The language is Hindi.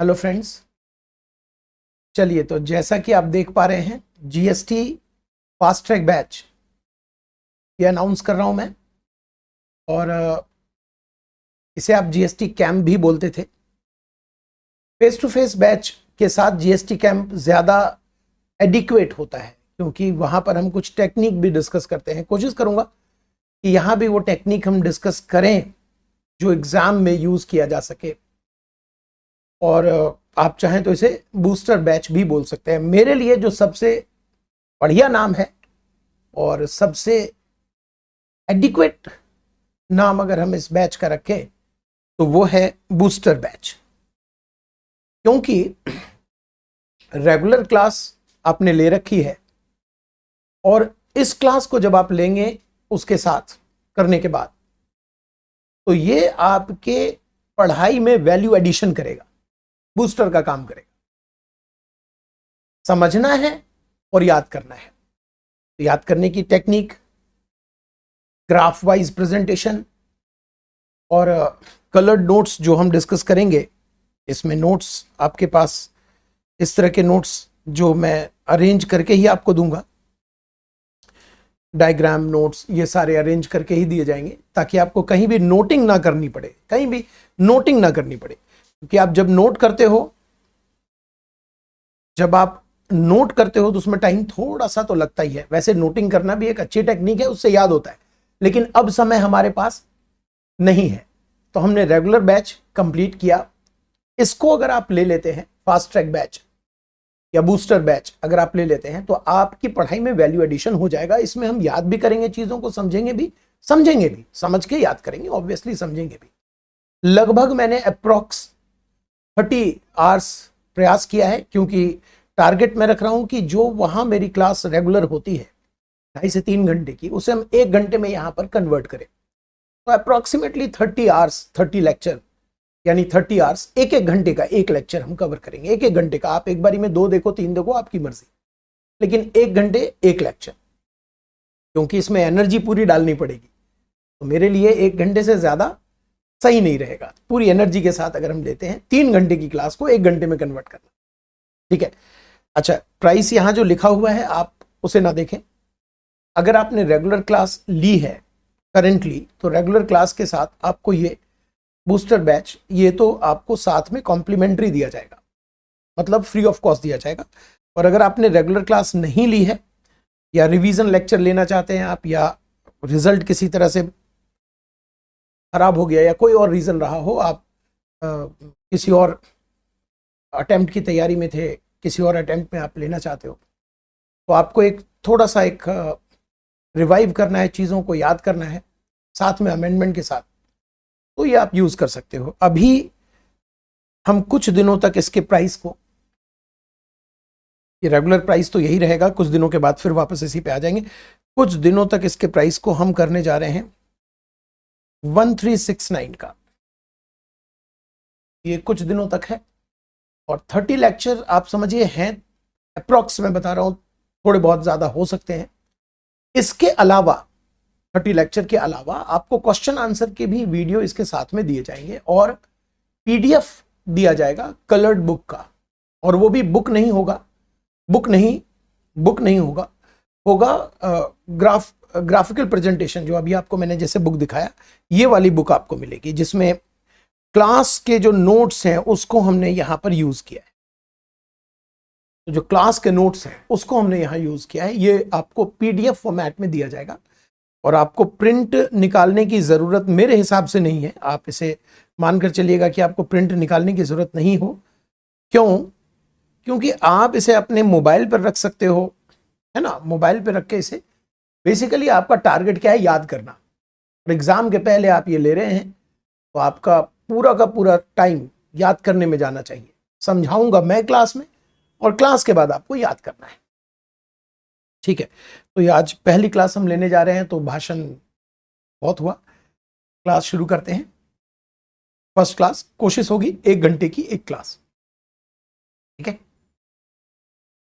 Hello friends. चलिए, तो जैसा कि आप देख पा रहे हैं, जीएसटी फास्ट ट्रैक बैच ये अनाउंस कर रहा हूं मैं। और इसे आप जीएसटी कैंप भी बोलते थे। फेस टू फेस बैच के साथ जीएसटी कैंप ज़्यादा एडिक्वेट होता है, क्योंकि वहां पर हम कुछ टेक्निक भी डिस्कस करते हैं। कोशिश करूंगा कि यहाँ भी वो टेक्निक हम डिस्कस करें जो एग्ज़ाम में यूज़ किया जा सके। और आप चाहें तो इसे बूस्टर बैच भी बोल सकते हैं। मेरे लिए जो सबसे बढ़िया नाम है और सबसे एडिक्वेट नाम अगर हम इस बैच का रखें तो वो है बूस्टर बैच। क्योंकि रेगुलर क्लास आपने ले रखी है और इस क्लास को जब आप लेंगे उसके साथ करने के बाद, तो ये आपके पढ़ाई में वैल्यू एडिशन करेगा, बूस्टर का काम करेगा। समझना है और याद करना है। तो याद करने की टेक्निक, ग्राफ वाइज प्रेजेंटेशन और कलर्ड नोट्स जो हम डिस्कस करेंगे। इसमें नोट्स आपके पास इस तरह के नोट्स जो मैं अरेंज करके ही आपको दूंगा, डायग्राम नोट्स ये सारे अरेंज करके ही दिए जाएंगे, ताकि आपको कहीं भी नोटिंग ना करनी पड़े, कहीं भी नोटिंग ना करनी पड़े। क्योंकि आप जब नोट करते हो, तो उसमें टाइम थोड़ा सा तो लगता ही है। वैसे नोटिंग करना भी एक अच्छी टेक्निक है, उससे याद होता है, लेकिन अब समय हमारे पास नहीं है। तो हमने रेगुलर बैच कंप्लीट किया। इसको अगर आप ले लेते हैं, फास्ट ट्रैक बैच या बूस्टर बैच अगर आप ले लेते हैं, तो आपकी पढ़ाई में वैल्यू एडिशन हो जाएगा। इसमें हम याद भी करेंगे, चीजों को समझेंगे भी, समझ के याद करेंगे, ऑब्वियसली समझेंगे भी। लगभग मैंने अप्रोक्स 30 आवर्स प्रयास किया है, क्योंकि टारगेट मैं रख रहा हूं कि जो वहां मेरी क्लास रेगुलर होती है 2.5 से 3 घंटे की, उसे हम 1 घंटे में यहां पर कन्वर्ट करें। तो अप्रोक्सीमेटली 30 आवर्स, 30 लेक्चर, यानी 30 आवर्स, एक एक घंटे का एक लेक्चर हम कवर करेंगे। एक एक घंटे का, आप एक बारी में 2 देखो 3 देखो, आपकी मर्जी, लेकिन 1 घंटे एक लेक्चर, क्योंकि इसमें एनर्जी पूरी डालनी पड़ेगी। तो मेरे लिए 1 घंटे से ज्यादा सही नहीं रहेगा। पूरी एनर्जी के साथ अगर हम लेते हैं 3 घंटे की क्लास को 1 घंटे में कन्वर्ट करना, ठीक है। अच्छा, प्राइस यहां जो लिखा हुआ है आप उसे ना देखें। अगर आपने रेगुलर क्लास ली है करेंटली, तो रेगुलर क्लास के साथ आपको ये बूस्टर बैच, ये तो आपको साथ में कॉम्प्लीमेंट्री दिया जाएगा, मतलब फ्री ऑफ कॉस्ट दिया जाएगा। और अगर आपने रेगुलर क्लास नहीं ली है, या रिवीजन लेक्चर लेना चाहते हैं आप, या रिजल्ट किसी तरह से खराब हो गया या कोई और रीजन रहा हो, आप किसी और अटेम्प्ट की तैयारी में थे, किसी और अटेम्प्ट में आप लेना चाहते हो, तो आपको एक थोड़ा सा एक रिवाइव करना है, चीज़ों को याद करना है साथ में अमेंडमेंट के साथ, तो ये आप यूज कर सकते हो। अभी हम कुछ दिनों तक इसके प्राइस को, ये रेगुलर प्राइस तो यही रहेगा, कुछ दिनों के बाद फिर वापस इसी पे आ जाएंगे। कुछ दिनों तक इसके प्राइस को हम करने जा रहे हैं 1369 का। ये कुछ दिनों तक है। और 30 लेक्चर आप समझिए हैं, अप्रोक्स मैं बता रहा हूं, थोड़े बहुत ज्यादा हो सकते हैं। इसके अलावा 30 लेक्चर के अलावा आपको क्वेश्चन आंसर के भी वीडियो इसके साथ में दिए जाएंगे, और पीडीएफ दिया जाएगा कलर्ड बुक का। और वो भी बुक नहीं होगा, होगा ग्राफिकल प्रेजेंटेशन, जो अभी आपको मैंने जैसे बुक दिखाया, ये वाली बुक आपको मिलेगी, जिसमें क्लास के जो नोट्स हैं उसको हमने यहां पर यूज किया है। तो जो क्लास के नोट्स हैं उसको हमने यहां यूज किया है। ये आपको पीडीएफ फॉर्मेट में दिया जाएगा, और आपको प्रिंट निकालने की जरूरत मेरे हिसाब से नहीं है। आप इसे मानकर चलिएगा कि आपको प्रिंट निकालने की जरूरत नहीं हो। क्यों? क्योंकि आप इसे अपने मोबाइल पर रख सकते हो, है ना। मोबाइल पर रख के इसे, बेसिकली आपका टारगेट क्या है, याद करना। और एग्जाम के पहले आप ये ले रहे हैं, तो आपका पूरा का पूरा टाइम याद करने में जाना चाहिए। समझाऊंगा मैं क्लास में, और क्लास के बाद आपको याद करना है, ठीक है। तो ये आज पहली क्लास हम लेने जा रहे हैं, तो भाषण बहुत हुआ, क्लास शुरू करते हैं। फर्स्ट क्लास कोशिश होगी 1 घंटे की एक क्लास, ठीक है।